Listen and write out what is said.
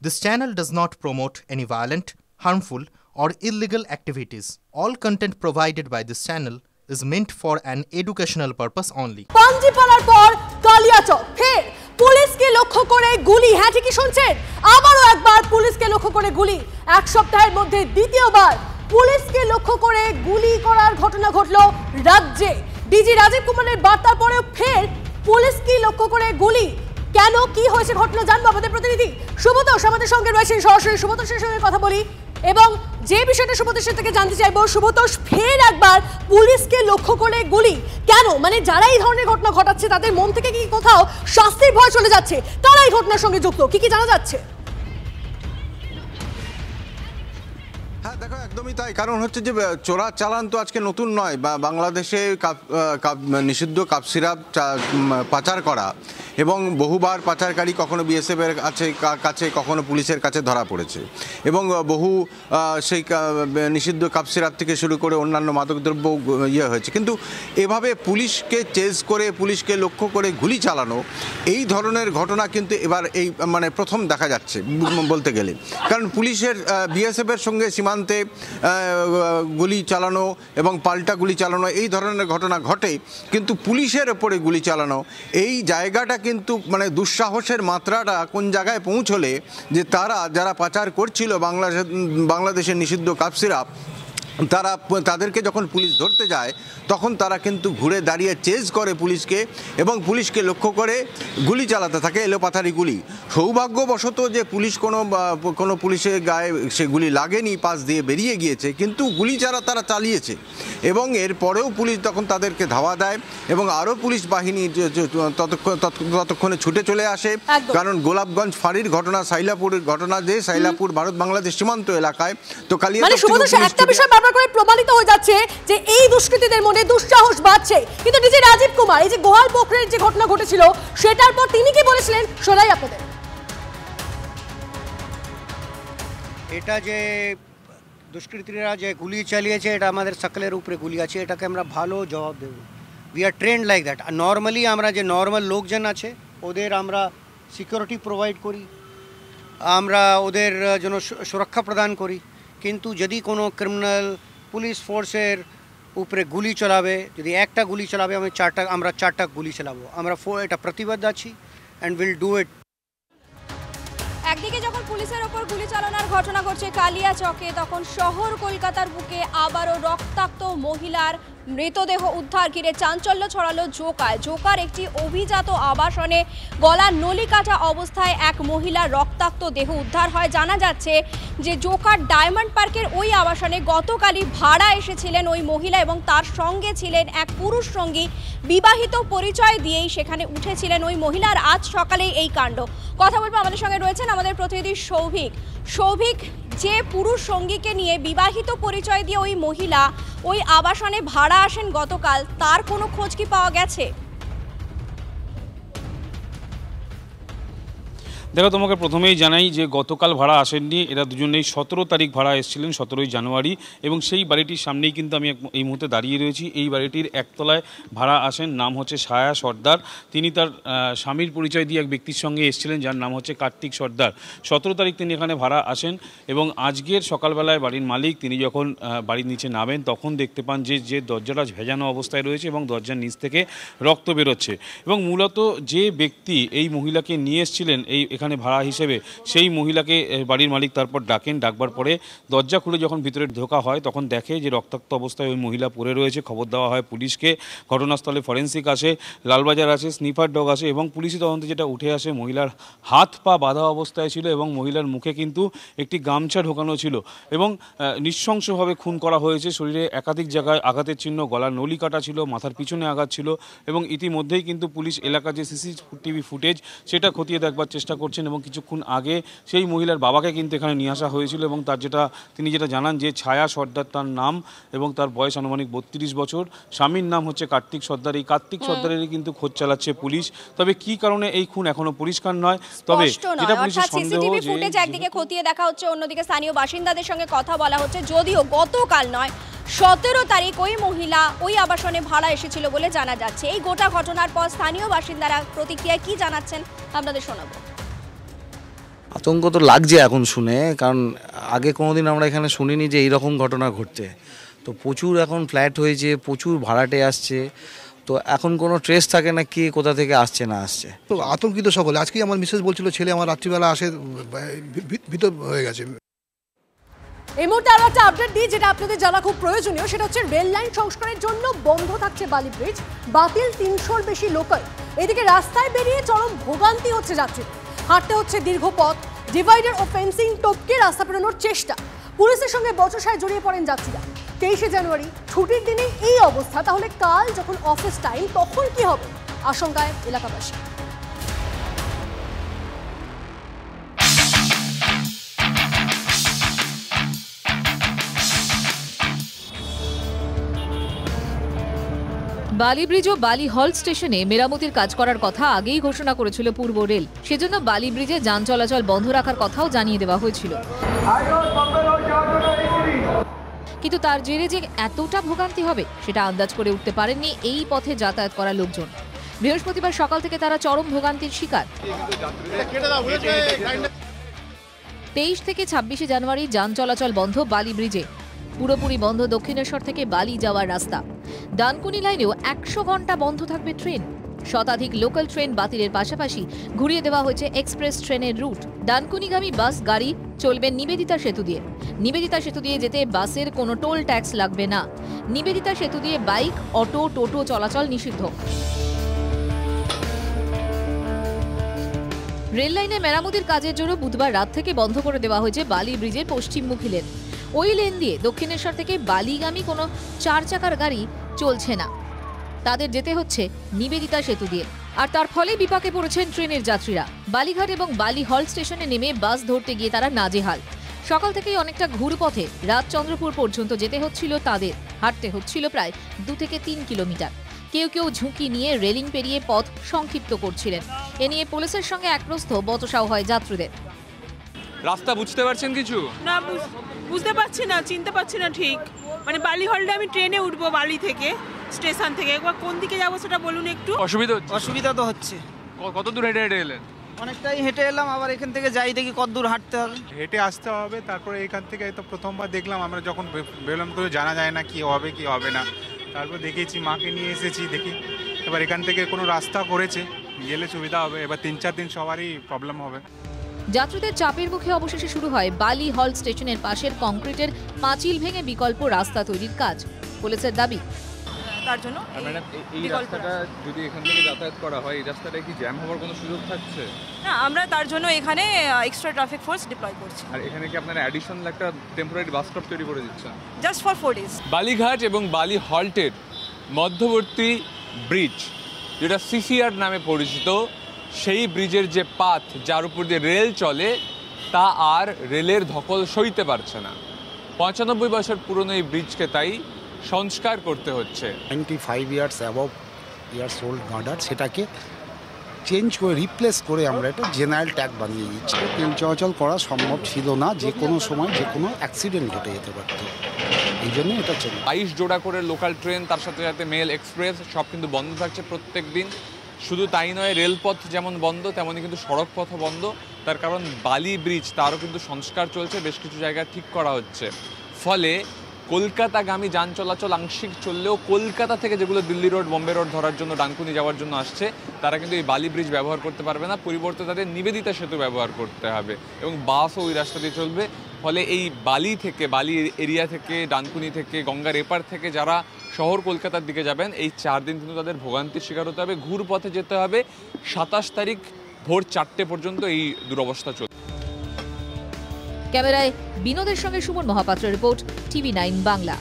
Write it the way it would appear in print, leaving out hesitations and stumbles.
This channel does not promote any violent, harmful, or illegal activities. All content provided by this channel is meant for an educational purpose only. পাঞ্জিপাড়ার পর কালিয়াচক ফের পুলিশকে লক্ষ্য করে গুলি। হ্যাঁ, ঠিকই শুনছেন, আবারও একবার পুলিশকে লক্ষ্য করে গুলি। এক সপ্তাহের মধ্যে দ্বিতীয়বার পুলিশকে লক্ষ্য করে গুলি করার ঘটনা ঘটলো রাজ্যে। ডিজি রাজীব কুমারের বার্তার পরেও ফের পুলিশকে লক্ষ্য করে গুলি। কেন, কি হয়েছে, ঘটনা জানবো আমাদের প্রতিনিধি সুব্রতোষ আমাদের সঙ্গে রয়েছেন সরাসরি। সুব্রতোষের সঙ্গে কথা বলি এবং যে বিষয়টা সুব্রতোষের থেকে জানতে চাইবো, সুব্রতোষ ফের একবার পুলিশকে লক্ষ্য করে গুলি কেন? মানে যারা এই ধরনের ঘটনা ঘটাচ্ছে তাদের মন থেকে কি কোথাও শাস্তির ভয় চলে যাচ্ছে? তারা এই ঘটনার সঙ্গে যুক্ত, কি জানা যাচ্ছে? হ্যাঁ দেখো, একদমই তাই। কারণ হচ্ছে যে চোরা চালান তো আজকে নতুন নয়, বা বাংলাদেশে নিষিদ্ধ কাপ সিরাপ পাচার করা এবং বহুবার পাচারকারী কখনো বিএসএফ এর কাছে কখনো পুলিশের কাছে ধরা পড়েছে এবং বহু সেই নিষিদ্ধ কাপ সিরাপ থেকে শুরু করে অন্যান্য মাদকদ্রব্য হয়েছে। কিন্তু এভাবে পুলিশকে চেজ করে, পুলিশকে লক্ষ্য করে গুলি চালানো, এই ধরনের ঘটনা কিন্তু এবার এই মানে প্রথম দেখা যাচ্ছে বলতে গেলে। কারণ পুলিশের বিএসএফ এর সঙ্গে সীমান্তে গুলি চালানো এবং পাল্টা গুলি চালানো এই ধরনের ঘটনা ঘটে, কিন্তু পুলিশের ওপরে গুলি চালানো এই জায়গাটা কিন্তু মানে দুঃসাহসের মাত্রাটা কোন জায়গায় পৌঁছলে যে যারা পাচার করছিল বাংলাদেশের নিষিদ্ধ কাপ সিরাপ, তাদেরকে যখন পুলিশ ধরতে যায় তখন তারা কিন্তু ঘুরে দাঁড়িয়ে চেজ করে পুলিশকে এবং পুলিশকে লক্ষ্য করে গুলি চালাতে থাকে, এলোপাথারি গুলি। সৌভাগ্যবশত যে পুলিশ কোনো পুলিশের গায়ে সে গুলি লাগেনি, পাশ দিয়ে বেরিয়ে গিয়েছে, কিন্তু গুলি তারা চালিয়েছে এবং এরপরেও পুলিশ তখন তাদেরকে ধাওয়া দেয় এবং আরও পুলিশ বাহিনী ততক্ষণে ছুটে চলে আসে। কারণ গোলাপগঞ্জ ফাঁড়ির ঘটনা, সাইলাপুরের ঘটনা, যে সাইলাপুর ভারত বাংলাদেশ সীমান্ত এলাকায়, তো কালিয়াচক প্রমাণিত হয়ে যাচ্ছে যে এই দুষ্কৃতীদের মনে দুঃসাহস বাড়ছে। কিন্তু ডিজি রাজীব কুমার এই যে গোহাল পোখরের যে ঘটনা ঘটেছিল সেটার পর তিনি কি বলেছিলেন শোনাই আপনাদের। এটা যে দুষ্কৃতীরা যে গুলি চালিয়েছে, এটা আমাদের সকলের উপরে গুলি আছে, এটাকে আমরা ভালো জবাব দেব। We are trend like that. Normally আমরা যে নর্মাল লোকজন আছে ওদের আমরা সিকিউরিটি প্রোভাইড করি, আমরা ওদের জন্য সুরক্ষা প্রদান করি। কিন্তু যদি কোনো ক্রিমিনাল পুলিশ ফোর্সের উপরে গুলি চালাবে, যদি একটা গুলি চালাবে আমরা চারটা গুলি চালাবো। আমরা এটা প্রতিবদ্ধ আছি অ্যান্ড উইল ডু ইট। একদিকে যখন পুলিশের ওপর গুলি চালানোর ঘটনা ঘটছে কালিয়াচকে, তখন শহর কলকাতার বুকে আবারও রক্তাক্ত মহিলার মৃতদেহ উদ্ধার ঘিরে চাঞ্চল্য ছড়ালো জোকায়। জোকার একটি অভিজাত আবাসনে গলার নলি কাটা অবস্থায় এক মহিলার রক্তাক্ত দেহ উদ্ধার হয়। জানা যাচ্ছে যে জোকার ডায়মন্ড পার্কের ওই আবাসনে গতকালই ভাড়া এসেছিলেন ওই মহিলা এবং তার সঙ্গে ছিলেন এক পুরুষ সঙ্গী। বিবাহিত পরিচয় দিয়েই সেখানে উঠেছিলেন ওই মহিলার। আজ সকালেই এই কাণ্ড। কথা বলবো, আমাদের সঙ্গে রয়েছেন আমাদের প্রতিনিধি সৌভিক। যে পুরুষ সঙ্গীকে নিয়ে বিবাহিত পরিচয় দিয়ে ওই মহিলা ওই আবাসনে ভাড়া আসেন গতকাল, তার কোনো খোঁজ কি পাওয়া গেছে? দেখো, তোমাকে প্রথমেই জানাই যে গতকাল ভাড়া আসেননি, এরা দুজনেই 17 তারিখ ভাড়া এসেছিলেন, 17 জানুয়ারি, এবং সেই বাড়িটির সামনেই কিন্তু আমি এই মুহূর্তে দাঁড়িয়ে রয়েছি। এই বাড়িটির একতলায় ভাড়া আসেন, নাম হচ্ছে ছায়া সর্দার। তিনি তার স্বামীর পরিচয় দিয়ে এক ব্যক্তির সঙ্গে এসেছিলেন যার নাম হচ্ছে কার্তিক সর্দার। 17 তারিখ তিনি এখানে ভাড়া আসেন এবং আজকের সকালবেলায় বাড়ির মালিক তিনি যখন বাড়ির নিচে নামেন তখন দেখতে পান যে দরজাটা ভেজানো অবস্থায় রয়েছে এবং দরজার নিচ থেকে রক্ত বেরোচ্ছে। এবং মূলত যে ব্যক্তি এই মহিলাকে নিয়ে এসেছিলেন এখানে ভাড়া হিসেবে, সেই মহিলাকে বাড়ির মালিক তারপর ডাকবার পরে দরজা খুলে যখন ভিতরে ঢোকা হয় তখন দেখে যে রক্তাক্ত অবস্থায় ওই মহিলা পড়ে রয়েছে। খবর দেওয়া হয় পুলিশকে। ঘটনাস্থলে ফরেন্সিক আসে, লালবাজার আসে, স্নিফার ডগ আসে এবং পুলিশি তদন্তে যেটা উঠে আসে মহিলার হাত পা বাঁধা অবস্থায় ছিল এবং মহিলার মুখে কিন্তু একটি গামছা ঢোকানো ছিল এবং নৃশংসভাবে খুন করা হয়েছে। শরীরে একাধিক জায়গায় আঘাতের চিহ্ন, গলার নলি কাটা ছিল, মাথার পিছনে আঘাত ছিল এবং ইতিমধ্যেই কিন্তু পুলিশ এলাকার যে সিসিটিভি ফুটেজ সেটা খতিয়ে দেখবার চেষ্টা করছেন এবং কিছুক্ষণ আগে সেই মহিলার বাবাকে কিন্তু এখানে নিয়ে আসা হয়েছিল এবং তিনি যেটা জানান যে ছায়া সর্দার তার নাম এবং তার বয়স আনুমানিক 32 বছর। স্বামীর নাম হচ্ছে কার্তিক সর্দার। এই কার্তিক সর্দারেরই কিন্তু খোঁজ চালাচ্ছে পুলিশ। তবে কি কারণে এই খুন এখনো পরিষ্কার নয়। তবে যেটা পুলিশের সন্দেহ যে একদিকে খতিয়ে দেখা হচ্ছে, অন্যদিকে স্থানীয় বাসিন্দাদের সঙ্গে কথা বলা হচ্ছে। যদিও গতকাল নয় 17 তারিখ ওই মহিলা ওই আবাসনে ভাড়া এসেছিল বলে জানা যাচ্ছে। এই গোটা ঘটনার পর স্থানীয় বাসিন্দারা প্রতিক্রিয়া কি জানাচ্ছেন আপনাদের শোনাবো। আতঙ্ক তো লাগছে এখন শুনে, কারণ আগে কোনোদিন আমরা এখানে শুনিনি যে এইরকম ঘটনা ঘটছে। তো প্রচুর এখন ফ্ল্যাট হয়েছে, প্রচুর ভাড়াটে আসছে, তো এখন কোনো ট্রেস থাকে না কে কোথা থেকে আসছে না আসছে। তো আতঙ্কিত সকলে। আজকেই আমার মিসেস বলছিল ছেলে আমার রাত্রিবেলা আসে, ভিতর হয়ে গেছে। এই মুহূর্তে আরো একটা আপডেট দিই, যেটা আপনাদের জানা খুব প্রয়োজনীয়। সেটা হচ্ছে রেল লাইন সংস্কারের জন্য বন্ধ থাকছে বালি ব্রিজ, বাতিল 300-র বেশি লোকাল। এদিকে রাস্তায় বেরিয়ে চরম ভোগান্তি হচ্ছে যাত্রীদের, হাঁটতে হচ্ছে দীর্ঘ পথ, ডিভাইডার ও ফেন্সিং টপকে রাস্তা পেরোনোর চেষ্টা। পুলিশের সঙ্গে বচসায় জড়িয়ে পড়েন যাত্রীরা। 23শে জানুয়ারি ছুটির দিনে এই অবস্থা, তাহলে কাল যখন অফিস টাইম তখন কি হবে, আশঙ্কায় এলাকাবাসী। বালি ব্রিজ ও বালি হল্ট স্টেশনে মেরামতির কাজ করার কথা আগেই ঘোষণা করেছিল পূর্ব রেল। সেজন্য বালি ব্রিজে যান চলাচল বন্ধ রাখার কথাও জানিয়ে দেওয়া হয়েছিল, কিন্তু তার জেরে যে এতটা ভোগান্তি হবে সেটা আন্দাজ করে উঠতে পারেননি এই পথে যাতায়াত করা লোকজন। বৃহস্পতিবার সকাল থেকে তারা চরম ভোগান্তির শিকার। 23 থেকে 26শে জানুয়ারি যান চলাচল বন্ধ বালি ব্রিজে, পুরোপুরি বন্ধ দক্ষিণেশ্বর থেকে বালি যাওয়ার রাস্তা। ডানকুনি লাইনেও 100 ঘন্টা বন্ধ থাকবে ট্রেন। শতাধিক লোকাল ট্রেন বাতিলের পাশাপাশি ঘুরিয়ে দেওয়া হয়েছে এক্সপ্রেস ট্রেনের রুট। ডানকুনিগামী বাস গাড়ি চলবে নিবেদিতা সেতু দিয়ে। নিবেদিতা সেতু দিয়ে যেতে বাসের কোনো টোল ট্যাক্স লাগবে না। নিবেদিতা সেতু দিয়ে বাইক, অটো, টোটো চলাচল নিষিদ্ধ। রেল লাইনে মেরামতির কাজের জন্য বুধবার রাত থেকে বন্ধ করে দেওয়া হয়েছে বালি ব্রিজের পশ্চিমমুখী লেন। ওই লেন দিয়ে দক্ষিণেশ্বর থেকে বালিগামী কোনো 4 চাকার গাড়ি চলছে না, তাদের যেতে হচ্ছে নিবেদিতা সেতু দিয়ে। আর তার ফলে বিপাকে পড়েছেন ট্রেনের যাত্রীরা। বালিঘাট এবং বালি হল্ট স্টেশনে নেমে বাস ধরতে গিয়ে তারা নাজেহাল। সকাল থেকেই অনেকটা ঘুরপথে রাজচন্দ্রপুর পর্যন্ত যেতে হচ্ছিল তাদের। হাঁটতে হচ্ছিল প্রায় 2 থেকে 3 কিলোমিটার। কেউ কেউ ঝুঁকি নিয়ে রেলিং পেরিয়ে পথ সংক্ষিপ্ত করছিলেন। এ নিয়ে পুলিশের সঙ্গে একপ্রস্থ বচসাও হয় যাত্রীদের। রাস্তা বুঝতে পারছেন কিছু? না, বুঝতে পারছি না, চিনতে পারছি না ঠিক। মানে বালি হল্টে আমি ট্রেনে উঠবো বালি থেকে, স্টেশন থেকে। একবার কোন দিকে যাবো সেটা বলুন একটু। অসুবিধা তো হচ্ছে। কত দূর হেঁটে হেঁটে এলেন? অনেকটাই হেঁটে এলাম, আবার এখান থেকে যাই দেখি কত দূর হাঁটতে হবে। হেঁটে আসতে হবে, তারপরে এখান থেকে তো প্রথমবার দেখলাম আমরা, যখন বেরোলাম তো জানা যায় না কি হবে কি হবে না। তারপর দেখেছি, মাকে নিয়ে এসেছি, দেখি এবার এখান থেকে কোনো রাস্তা করেছে গেলে সুবিধা হবে। এবার 3-4 দিন সবারই প্রবলেম হবে। যাত্রীদের চাপের মুখে অবশেষে শুরু হয় বালি হল্ট স্টেশনের পাশের কংক্রিটের পাঁচিল ভেঙে বিকল্প রাস্তা তৈরির কাজ। পুলিশের দাবি, তার জন্য ম্যাডাম এই রাস্তাটা যদি এখান থেকে যাতায়াত করা হয়, এই রাস্তাটা কি জ্যাম হওয়ার কোনো সুযোগ থাকছে? না, আমরা তার জন্য এখানে এক্সট্রা ট্রাফিক ফোর্স ডিপ্লয় করছি। আর এখানে কি আপনারা অ্যাডিশনাল একটা টেম্পোরারি বাস স্টপ তৈরি করে দিচ্ছেন? Just for 4 days. বালিঘাট এবং বালি হল্টের মধ্যবর্তী ব্রিজ, যেটা সিসিআর নামে পরিচিত, সেই ব্রিজের যে পাথ যার উপর দিয়ে রেল চলে তা আর রেলের ধকল সইতে পারছে না। 95 বছর পুরনো এই ব্রিজকে তাই সংস্কার করতে হচ্ছে। 95 ইয়ার্স অ্যাবভ ইয়ার্স ওল্ড গার্ডার, সেটাকে চেঞ্জ করে রিপ্লেস করে আমরা একটা জেনারেল ট্যাগ বানিয়ে দিচ্ছি। ট্রেন চলাচল করা সম্ভব ছিল না, যে কোনো সময় যে কোনো অ্যাক্সিডেন্ট ঘটে যেতে পারত, এই জন্য এটা চলে। 22 জোড়া করে লোকাল ট্রেন, তার সাথে সাথে মেল এক্সপ্রেস সব কিন্তু বন্ধ থাকছে প্রত্যেক দিন। শুধু তাই নয়, রেলপথ যেমন বন্ধ তেমনই কিন্তু সড়ক পথও বন্ধ। তার কারণ বালি ব্রিজ, তারও কিন্তু সংস্কার চলছে, বেশ কিছু জায়গায় ঠিক করা হচ্ছে। ফলে কলকাতাগামী যান চলাচল আংশিক চললেও কলকাতা থেকে যেগুলো দিল্লি রোড, বোম্বে রোড ধরার জন্য, ডানকুনি যাওয়ার জন্য আসছে, তারা কিন্তু এই বালি ব্রিজ ব্যবহার করতে পারবে না। পরিবর্তে তাদের নিবেদিতা সেতু ব্যবহার করতে হবে এবং বাসও ওই রাস্তা দিয়ে চলবে। ফলে এই বালি থেকে, বালি এরিয়া থেকে, ডানকুনি থেকে, গঙ্গার এপার থেকে যারা শহর কলকাতার দিকে যাবেন, এই 4 দিন কিন্তু তাদের ভোগান্তির শিকার হতে হবে। ঘুরপথে যেতে হবে। 27 তারিখ ভোর 4টে পর্যন্ত এই দুরবস্থা চলবে। ক্যামেরায় বিনোদের সঙ্গে সুমন মহাপাত্রের রিপোর্ট, TV9 বাংলা।